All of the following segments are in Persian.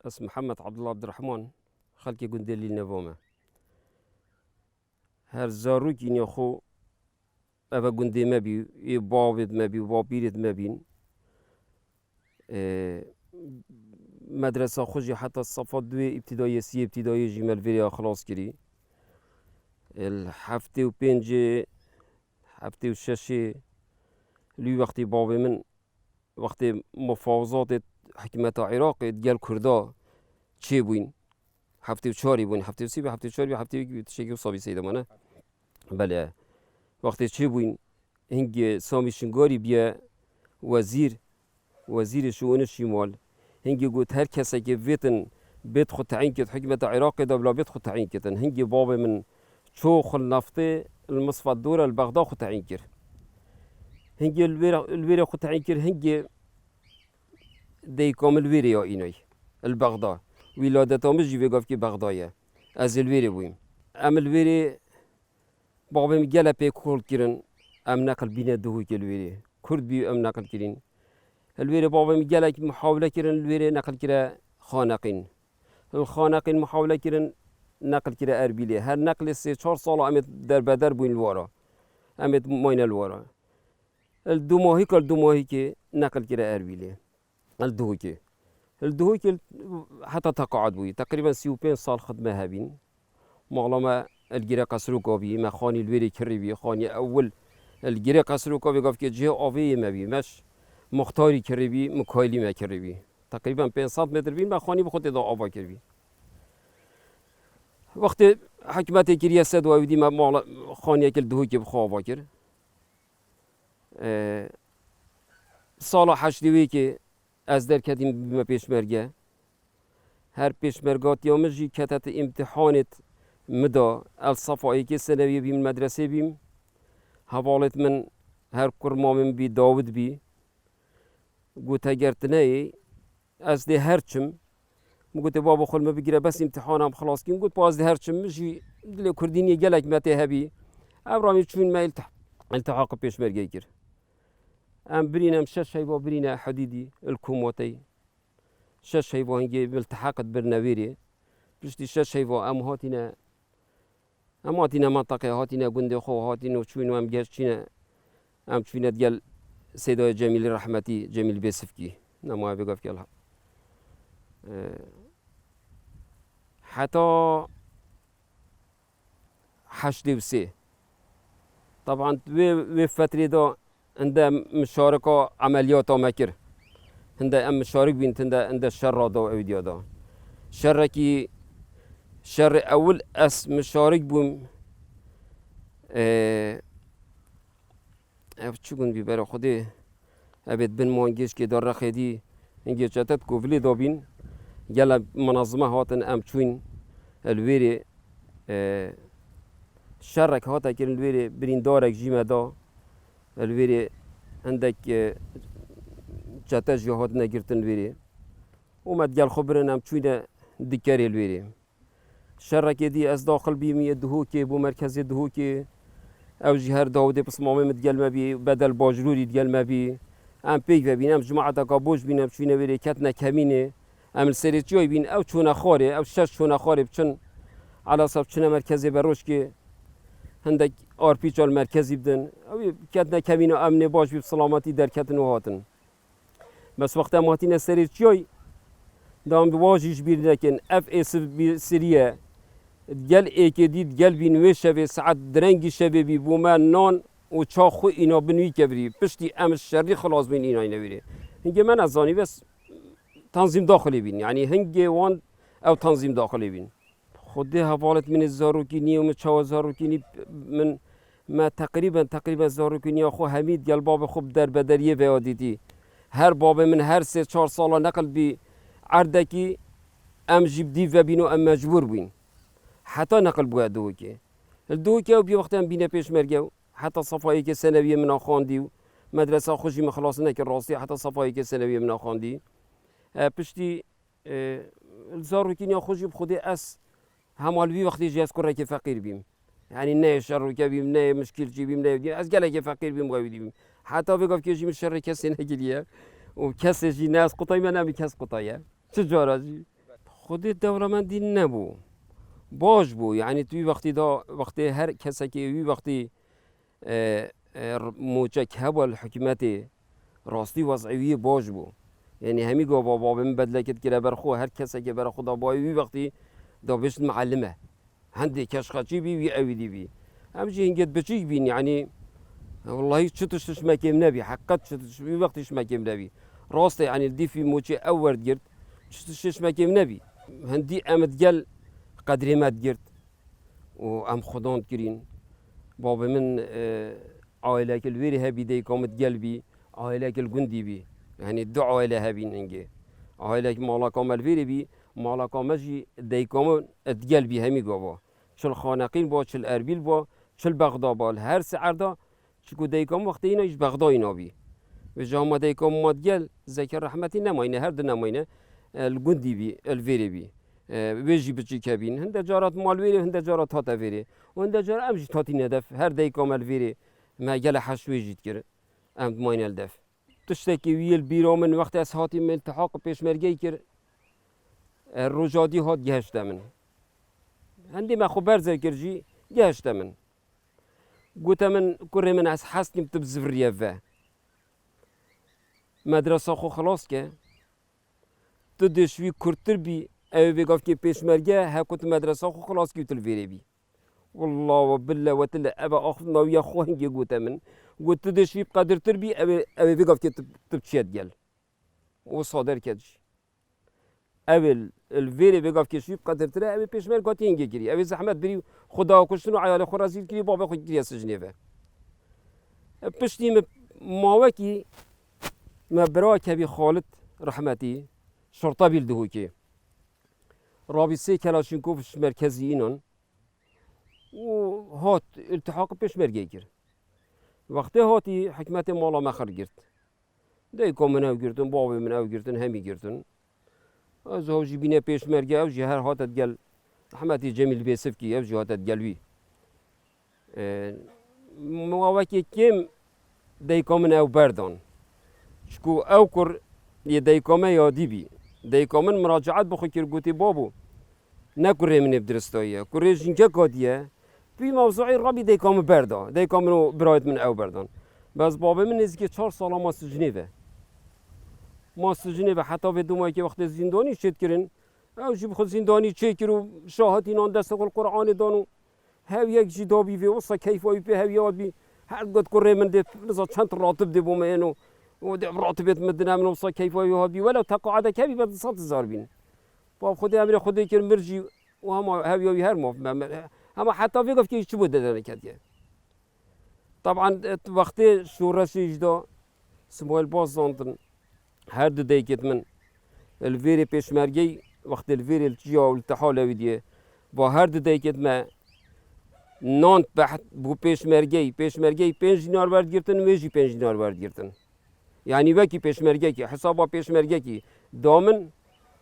اسم محمد عبدالله عبدالرحمن خلقی گندلی نوامه هر زاروکی نخو اوه گنده مبی ای باوید مبی و بیرید مبین مدرسه خوشی حتی صفات دوی ابتدایی سی ابتدایی جیمل ویریا خلاص کری الهفته و پنج هفته و شش لی وقتی بابی من وقتی مفاوضات حکمت عراق دیگر کردا چه بوین هفته و چهاری بوین هفته و سی به هفته و چهاری به هفته و شکی و صابی سیده مانه بله وقتی چه بوین هنگ سامی شنگاری بیا وزیر شؤون شمال هنگی گوت هر کسی که ویتن بیت خود تعیین کت حکمت عراق دا بلا بیت خود تعیین کتن هنگی باب من چو خل نفته المصفى الدورة البغداد خود تعیین کر هنگی الویره خود تعیین کر هنگی دی کامل ویره یا اینای البغداد ولادت آمش جیوه گفت که بغدایه از الویره بویم ام الویره بابم گله پی کول کرن ام نقل بینه دهوی که الویره کرد بی ام نقل کرین الویره بابم گله محاوله کرن الویره نقل کرا خانقین الخانقین محاوله کرن نقل کرا اربیله هر نقل سه چهار سال امت در بدر بوین الوارا امت ماین الوارا الدو ماهی که نقل کرا اربیله الدهوی که حتی تقاعد بوی تقریبا 35 سال خدمه هبین معلومه الجرا قصروكوبي ما خاني الويري كريبي خاني أول الجرا قصروكوبي قف كي جه أوفي ما بي مش مختاري كريبي مكايلي ما كريبي تقريبا 500 متر بين ما خاني بخوت إذا أوفا كريبي وقت حكمتي كريه سد وودي ما خاني أكل دهوي كي بخوا أوفا كر سال 8 که از در کدیم بما پیشمرگه هر پیشمرگات یامجی کتت امتحانت مدا الصفایی که سنوی بیم مدرسه بیم حوالت من هر کرمامم بی داود بی گوته گرتنه از ده هرچم گوته بابا خل ما بگیره بس امتحانم خلاص کیم گوت باز ده هرچم مجی دل کردینی گلک مته هبی ابرامی چون ما التحاق پیشمرگه کر ام برینم شش هیوا برینه حدیدی الکوموتی شش هیوا هنگی التحاقت برنویری پشتی شش هیوا ام هاتینا منطقه هاتینا گنده خو هاتینا چون ام گرچینه ام چونه دیال سیدای جمیل رحمتی جمیل بیسفکی نمای بگفت که حتی 83 طبعا و فتره دا عنده مشاركة عمليات مكر عنده مشارك بنت عنده شر دا وأوديا دا شر أول مشارك بوم شو كن بيبرا خدي أبد بن مانجيش كي دار خدي إنجي جاتت كوفلي دابين جل منظمة هاتن شوين الويري شرك هاتا كن الويري برين دارك جيما دا الویری عندك جاتش جهات نگرتن الویری اومد گل خبرن هم چونه دکاری الویری شرکه دی از داخل بیمی دهو که بو مرکز دهو که او جهر داوده پس مامه مدگل مبی بدل باجروری دگل مبی ام پیک ببینم جماعت کابوش بینم چونه ویری کت نکمینه ام سری جای بین او چونه خاره او شش چونه خاره چون علا صاحب چونه مرکز بروش که هندك آرپیچ مرکزی بدن او کتنا کمین و امن باش بی سلامتی در کتن و هاتن بس وقت اماتین سری چیای دام بواجیش بیر نکن اف اس سریه گل ایک دید گل بینوی شوی ساعت درنگی شوی بی بوما نان و چا خو اینا بنوی کبری پشتی ام شری خلاص بین اینا نویره هنگه من از زانی بس تنظیم داخلی بین یعنی هنگه وان او تنظیم داخلی بین خودی حوالت من زاروکینی و من چهار زاروکینی من ما تقریبا زاروکینی خو حمید گل باب خوب در بدریه بیادیدی هر باب من هر 3-4 سال نقل بی عردکی ام جبدی و بینو ام مجبور بین حتی نقل بوده دو که و بی وقت ام بینه پیش مرگو حتی صفایی که سنویه من خواندی و مدرسه خوشی مخلاص نکر راستی حتی صفایی که سنویه من خواندی پشتی زاروکینی خوشی بخودی اس همالوی وقتی جاز کرده که فقیر بیم یعنی نه شر که بیم نه مشکل چی بیم نه از گله که فقیر بیم قوی بیم حتی بگم که جیم شر کسی نگیریه و کسی جی نه از قطعی من نمی کس قطعیه چه جارازی خودی دولمندی نبو باش بو یعنی توی وقتی هر کسی که وی وقتی موچک هوا الحکومت راستی وضعی باش بو یعنی همی گو بابا من بدله کد که برخو هر کسی که بر خدا بایی وقتی دا بشت معلمه هندی کشخاچی بی وی اویدی بی همچی هنگت بچیک بین یعنی والله چتش مکیم نبی حقیقت چتش بی وقتش مکیم نبی راسته یعنی دی فی موچه اورد گرد چتش مکیم نبی هندی امد گل قدری مد گرد و ام خداند کرین بابا من عائله کل ویری هبی دی کامت قلبي عائله کل گندی بی يعني دو عائله هبين انجي عائله مالا كامل ویری بی مالا كامجي دی کام اتقلبي همي قابا شل خانقين با شل اربيل با شل بغداد با هر سعردا شكو دی کام وقتی اینا ایش بغداد اینا بی و جامعه دی کام ماد گل ذکر رحمتی نماینه هر دو نماینه الگندی بی الویری بی ویجی بچی کبین هنده جارات مال ویری هنده جارات هات ویری و هنده جار امجی تاتی ندف هر دی کام الویری ما گل حش ویجید کرد ام ماین الدف تشتکی ویل بیرامن وقتی از هاتی من التحاق پیشمرگی کرد رجادی هات گهشت من هندی ما خبر ذکر جی گهشت من قلت من كره من از حسنیم تبزفریه و مدرسه خو خلاص که تو دشوی کرتر بی او بگفت که پیشمرگه هکوت مدرسه خو خلاص کی تلویری بی والله و بالله و تل ابا اخ نویا خو هنگی قلت من قلت تو دشوی قدر تر بی او بگفت که تبچید گل و صادر کدش اول الویری بگفت که شوی قدر تر او پیشمرگه هنگی کری او زحمت بری خدا کشتن و عیال خو رزیل کری بابا خود کری سجنه و پشتیم ماوکی ما برای کبی خالد رحمتی شرطه بیلده که رابی سه کلاشینکوفش مرکزی اینان و هات التحاق پیشمرگی کرد وقتی هاتی حکمت مالا مخر گرد دیگه من او گردن بابا من او گردن همی گردن از هاوجی بینه پیشمرگی اوجی هر هاتت گل رحمتی جمیل بیسف کی اوجی هاتت گلوی مواکی کم دیگه من او بردان شكو او كر يديكما يادي بي ديكما مراجعات بخو كيرغوتي بابو نكر من بدرستايه كوري جنجا كاديه في موضوع ربي ديكما بردا ديكما برايت من او بردان بس بابا من نزدیک 4 سال ما سجنیه ما سجنیه حتی به دومایی که وقت زندانی شد کردن او جیب خود زندانی چه کرد شاهد اینان دست القرآن دانو هاو یک جدابی و وصا کیف وی به هاویات بی هر قد کره من ده لذا چند راتب ده بومینو وراتبت مدنا من وصا كيف ويهابي ولا تقاعد كبي بعد صوت الزاربين باب خدي امر خدي كر مرجي وهم هاوي هرمو هم حتى في قف كي شبود ده كديه طبعا وقت شورى سجدا سمويل بازاندن هر دو ديكت من الفيري بيشمرجي وقت الفيري الجيا والتحال وديه با هر دو ديكت ما نانت بحث بو بيشمرجي 5 دینار ورد گرتن ويجي 5 دینار ورد گرتن يعني وكي پیشمرگه کی حسابا پیشمرگه کی دامن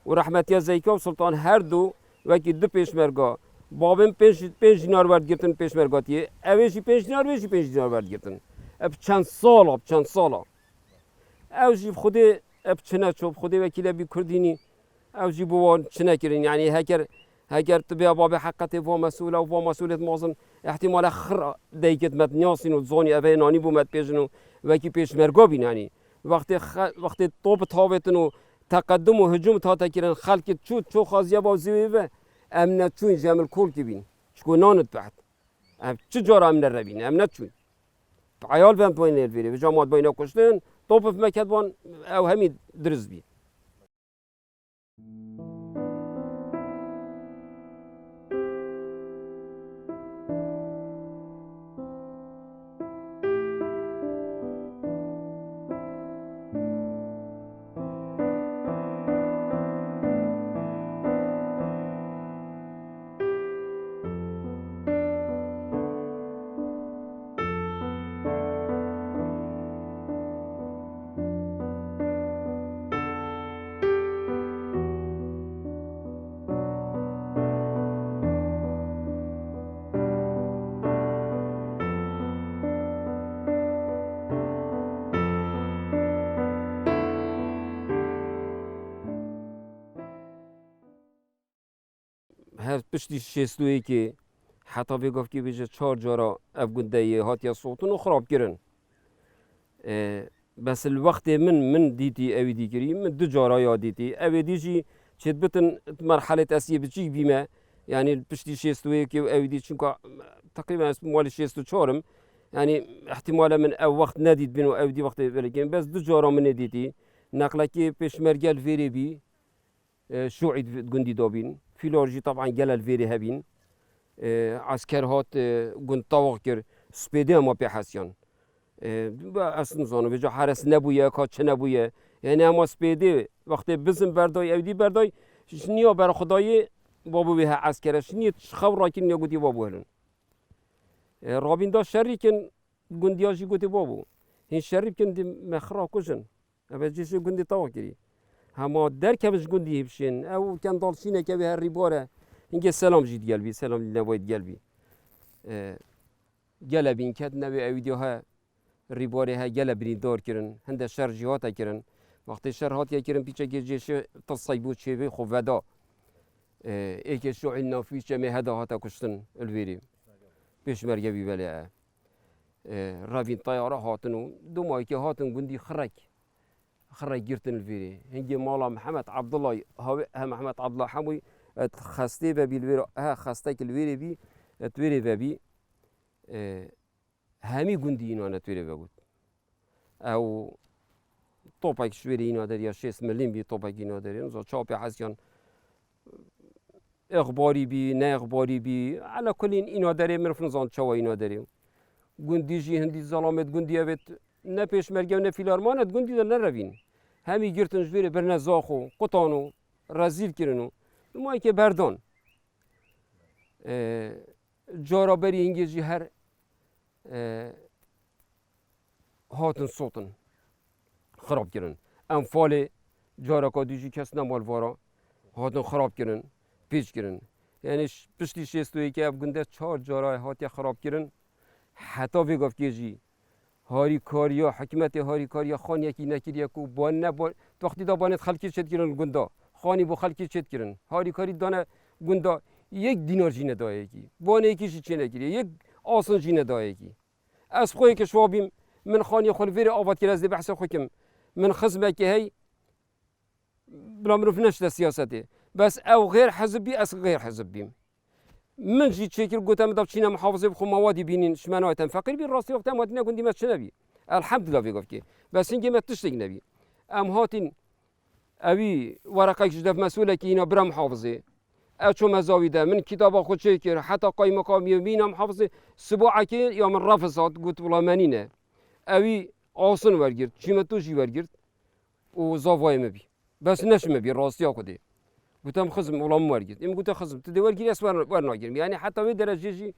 و رحمتی زیکا و سلطان هر دو وكي دو پیشمرگه بابم 5 دینار ورد گرتن پیشمرگاتی اویشی 5 دینار ویشی 5 دینار ورد گرتن اب چند سالا او جیب خودی اب چنه چوب خودی وکیل بی کردینی او جیب وان چنه کرین يعني هكر تبي باب حقته و مسؤول و مسؤولية مازن احتمال خر ديكت مت نياسين و زوني اوه ناني بو مت بيجنو وكي پیشمرگه بین يعني وقت طوب تاوتن و تقدم و هجوم تا تکرن خلق چو خازیه بازی و امنت چون جمل کول کی بین شکو نانت بعد چه جور امن ربین امنت چون عیال بهم بین الویری و جامعات بین کشتن طوب في مکد بان او همی درز بین هر پشتی شستویی که حتی بگفت که بیشه 4 جارا اف گنده هات یا صوتون و خراب کردن. بس الوقت من دیتی اوی دی کری من 2 جارا یا دیتی اوی دیجی چت بتن مرحله اسیه بچی بیمه يعني پشتی شستویی که اوی دی چون تقریبا مال 64 يعني احتمالا من او وقت ندید بینو او دی وقت بلکن بس 2 جارا من ندیتی نقله که پیشمرگه الفيري بي شوعد جندي دابين فيلورجي طبعا جل الفيري هبين عسكر هات جند طاوق كر سبيدي ما بيحسيان اصلا زانو بجا حرس نبويه كاتش نبويه يعني اما سبيدي وقت بزن برداي اودي برداي شنيا بر خداي بابو بها عسكر شنيا خبر راكن يقولي بابو هلن رابين دا شري كن جندياجي قلت بابو هن شري كن مخرا كوجن ابى جيش جندي طاوق كري هما در کمش گندی بشین او کن دالشینه که به هر ریباره اینکه سلام جید گلبی سلام نباید گلبی گلبین کد نبی اویدیو ها ریباره ها گلبین دار کرن هنده شر جهات کرن وقتی شر هات کرن پیچه گیجش تصیبو چه خو ودا ایک شوع نافیش جمع هدا هاتا کشتن الویری پیش مرگه بی بله روین طیاره هاتنو دو ماهی که هاتن گندی خرک جرتن الفيري هنجي مالا محمد عبد الله ها محمد عبد الله حموي خستي بابي الفيري ها خستك الفيري بي تويري بابي همي جنديين وانا تويري بقول او طوبك شويري نادر يا 6 مليم بي طوبك نادر نزا چاپي حسيان اخباري بي نه اخباري بي على كل اینا داره مرفنزان چوا اینا داره گندیجی هندی ظلامت گندی اوت نه پیشمرگه و نه فیلارمانت گندی در نروین همی گرتن جویره بر نزاخو قطانو رزیل کرنو ما که بردان جارا بری انگیزی هر هاتن صوتن خراب کرن انفال جارا کادیجی کس نمال وارا هاتن خراب کرن پیچ کرن یعنی پشتی شستویی که اب گنده 4 جارا هاتی خراب کرن حتی بگفت که جی هاری کاریا حکمت هاری کاریا خانی کی نکریا کو بان نه وقتی دا بانت خلکی چت کرن گندا خانی بو خلکی چت کرن هاری کاری دانه گندا 1 دینار جینه دایه کی بان یکیش چه نکریه 1 آسن جینه دایه کی از خوی که شوابیم من خانی خل ویر آباد کی از بحث خوکم من خصمه که هی بلا معروف نشته سیاسته بس او غیر حزبی اس غیر حزبیم من جيت شكل قلت أنا دابشينا محافظة بخو موادي بينين شمانة تنفقر بين راسي وقتها ما تنا كنت ما تشنبي الحمد لله بيقف كي بس إنك ما تشتغل نبي أم هاتين أبي ورقة جدف مسؤولة كينا برا محافظة أشو مزاويده من كتاب أخذ شكل حتى قايمة قامية بينا محافظة سبوعة كي يوم الرفضات قلت والله مانينا أبي عاصن ورجرت شو ما توجي ورجرت وزافاي مبي بس نش مبي راسي أخذه قلتم خزم ولا مورجت إم قلت خزم تدور جري أسوار ورناجرم يعني حتى في درجة جي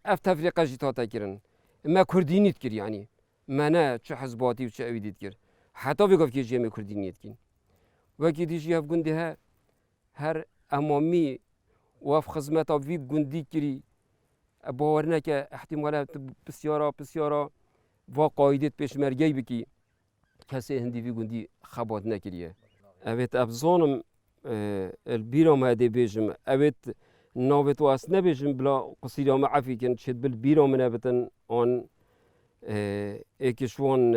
أفتفرق جيتها كرن ما كردينيت كر يعني ما أنا شو حزباتي وشو أوديت كر حتى في قف كيجي ما كردينيت كين وكي تيجي هف جندها هر أمامي وف خزمة في جندي كري باورنا كاحتمالات بسيارة وقايدة بيشمرجي بكي كسي هندي في جندي خبات نكريه أبيت أبزانم البيرام هذا بيجم أبيت نابت واس نبيجم بلا قصيدة ما عفي كان شد بالبيرام نابتن عن إكشوان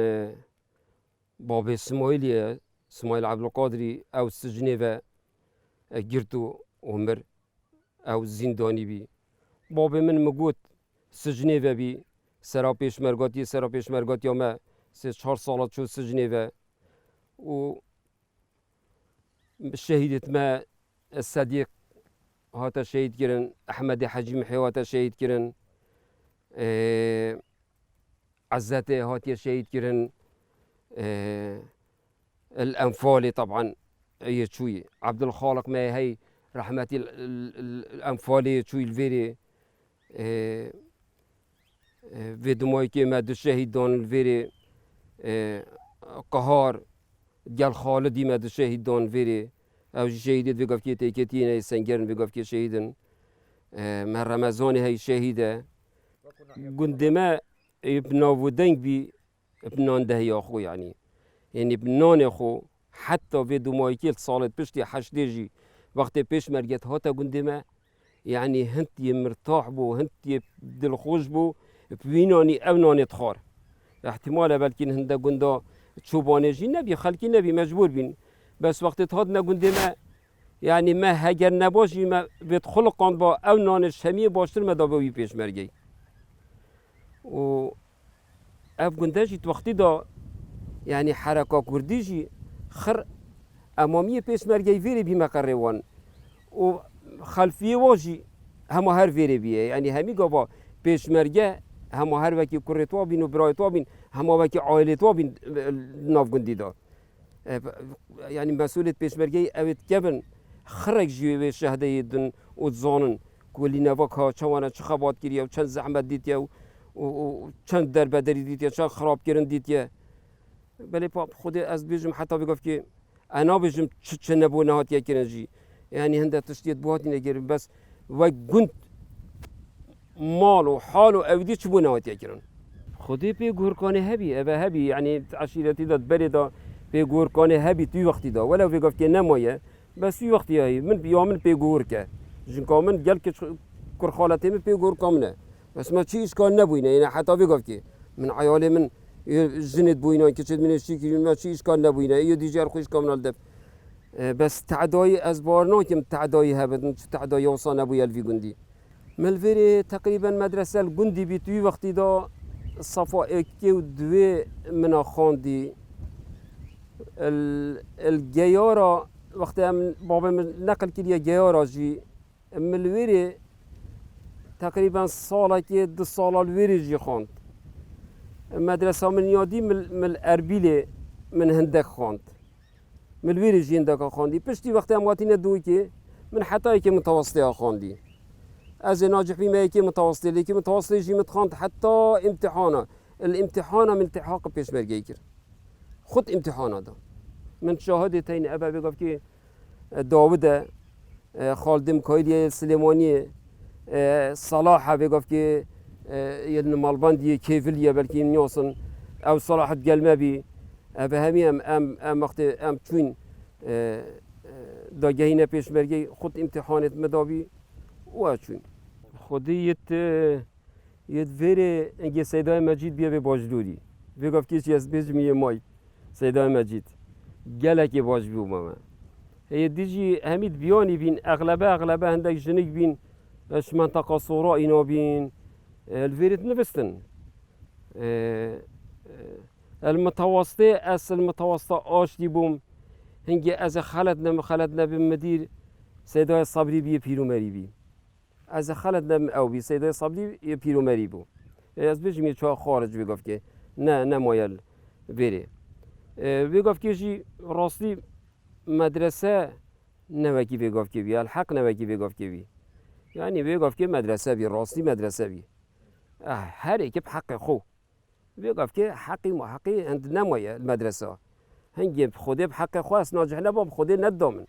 باب إسماعيل عبد القادري أو سجنيفا جرتو عمر أو زنداني بي باب من مقوت سجنيفا بي سرابيش مرقاتي ما 4 سالات شو سجنيفا و شهيدت ما الصديق هاتا شهيد كرن أحمد حجي محي هاتا شهيد كرن عزته هاتي شهيد كرن الأنفالي طبعا هي شوي عبد الخالق ما هي رحمتي الأنفالي شوي الفيري في دموي كما دو شهيد دون الفيري قهار جال خالدی مد شهید دان ویری او شهیدت بگفت که تیکتینه سنگرن بگفت که شهیدن من رمضان هی شهیده گندمه ابنا ودنگ بی ابنان دهی آخو يعني ابنان خو حتى في دمايكيل صالت بشتي حشديجي وقت پیش مرگت هاتا گنده ما یعنی هنتی مرتاح بو هنتی دلخوش بو بینانی او نانت خار احتماله بلکه هنده گنده چوبانه جی نبی خلکی نبی مجبور بین بس وقت هات نگنده ما یعنی ما هگر نباشی ما بيت خلقان با او نان شمی باشتر ما دابوی پیش مرگی و اف گنده جی وقتی دا یعنی حرکا کردی جی خر امامی پیش مرگی ویری بی مقره وان و خلفیه واجی همه هر ویری بیه یعنی همی گاوا پیش مرگه همه هر وکی کرتوا بین و برایتوا بین همه وکی عائلتوا بین ناف گندی دا یعنی مسئولیت پیش مرگی اوید کبن خرج جوی شهده دن و زانن کلی نواک ها چوانه چه خبات گیری و چند زحمت دیتیه و چند دربدری دیتیه چند خراب کردن دیتیه بله پا خود از بیجم حتی بگفت که انا بیجم چه نبو نهاتیه کرنجی یعنی هنده تشتیت بوهاتی نگیرم بس و گند مال و حال و اودی چه بو نهاتیه کرن خودی پی گورکانه هبی اوه هبی یعنی عشیرتی داد بری دا پی گورکانه هبی توی وقتی دا ولو بگفت که نمایه بس توی وقتی هایی من بیامن پی گور که جن کامن گل که کرخالتی من پی گور کامنه بس ما چی اشکال نبوینه یعنی حتی بگفت که من عیال من زند بوینه که چه من چی که ما چی اشکال نبوینه یه دیگر خوش کامنال دف بس تعدای از بارنا که تعدای هبدن تعدای وصا نبوی الفی گندی ملفری تقریبا مدرسه الگندی بی توی وقتی دا صفا اکی و دوی منا خواندی الگیارا وقتی هم بابا نقل کردی گیارا جی ملویری تقریبا ساله که 2 سال الویری جی خواند مدرسه من یادی مل اربیل من هندک خواند ملویری جی هندک خواندی پشتی وقتی هم وقتی ندوی که من حتی که متوسطی خواندی از ناجح بما که متوسطی لیکن متوسطی جی متخواند حتی امتحانه الامتحان من التحاق پیش مرگی کرد خود امتحانه دا من شاهد تین ابا بگفت که داود خالد مکایلی سلیمانی صلاح بگفت که یه مالبندی کیفلیه بلکه نیاسن او صلاحت گلمه بی به همی ام وقت ام چون داگهینه پیش مرگی خود امتحانت مداوی و چون خودی یه ویره انگه سیدای مجید بیا به باجدوری بگفت که چی از بیجمیه مای سیدای مجید گله که باج بیو ماما هی دیجی همید بیانی بین اغلبه هندک جنگ بین اش منطقه صورا اینا بین الفيرت نفستن المتوسطة المتوسطة آش دي بوم هنگی از خلدنا بمدير سيداي الصبري بي بيرو مري بي از خلدنا او بي سيداي الصبري بيرو مري بو از بيجمي چا خارج بيگفت که نه مایل بره بيگفت که جي راستي مدرسه نوكي بيگفت که بي الحق نوكي بيگفت که بي يعني بيگفت که مدرسه بي راستي مدرسه بي هر ایک بحق خو بيگفت که حقي محقي عند نمايه المدرسه هنگی خودی بحق خو اس ناجح نبا خودی ندامن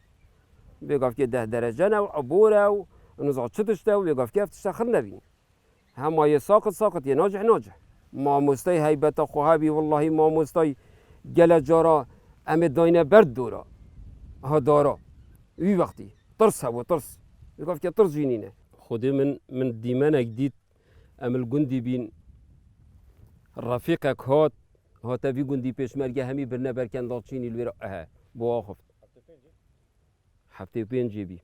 بيگفت که 10 درجه نو عبوره و نزاع چتشته و بيگفت که افتشتخر نبین همه یه ساقط یه ناجح ما مستی هیبت خوهبی والله ما مستی گل جارا ام داینه برد دورا ها دارا وی وقتی ترس هوا ترس بيگفت که ترس جینینه خودی من دیمن اگدید امل گندی بین رفیقک هات وی گندی پیشمرگه همی برنه برکن دالچینی الویرا بو آخفت هفته 5 بی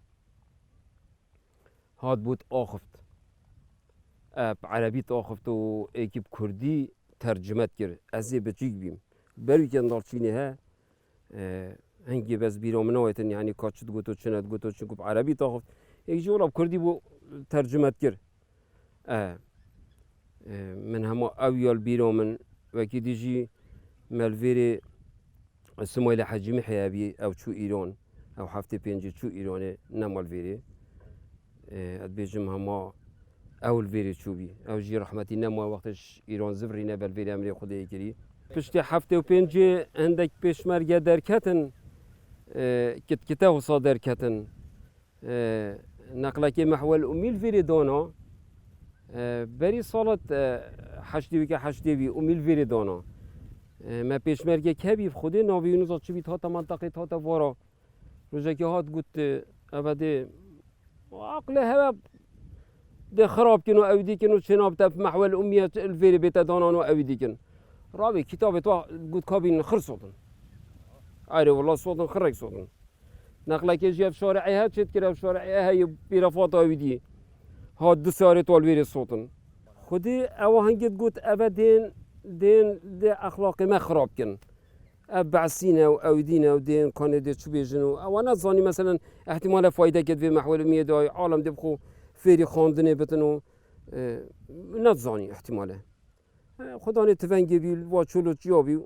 هات بود آخفت عربی آخفت و ایکی کردی ترجمت کرد ازی بچیک بیم بروی کن دالچینی هنگی بس بیرامنایتن یعنی کاچت گوتو چند گوتو چون عربی آخفت ایک جولا کردی بو ترجمت کرد من هما اویال بیرامن وکی دیجی ملویری اسماعیل حجی محیابی او چو ایران او هفته 5 چو ایرانه نمالویری اد بیجم هما اول ویری چو بی او جی رحمتی نما وقتش ایران زفری نبل ویری امری خودی کری پشت هفته 5 هندک پیشمرگه درکتن کته وصا درکتن نقله که محول امیل ویری دانا بری سالت حشتی بی امیل ویری دانا ما پیشمرگه که بی خودی ناویونو زاد چوبید هاتا منطقه هاتا وارا روزه که هات گوت أبدي عقله هذا ده خراب كنو أودي كنو شناب تف محور الأمية الفيري بيت دانانو أودي كن رابي كتابة وا قد كابين خرصوتن أيوة والله صوتن خرج صوتن نقله كيجي في شارعها شد كده في شارعها هي برفاط أودي هاد دو ساري طول فيري صوتن خدي أو هنجد قلت أبدين دين ده أخلاقي ما خراب كن بعسينا وأودينا ودين كان ده شو بيجنو أو أنا ظاني مثلا احتمال فايدة كده في محور الأمية داي عالم دبخو فيري خاندنه بتنو نتزاني احتماله خداني تفنگی بیل و چلو جیابی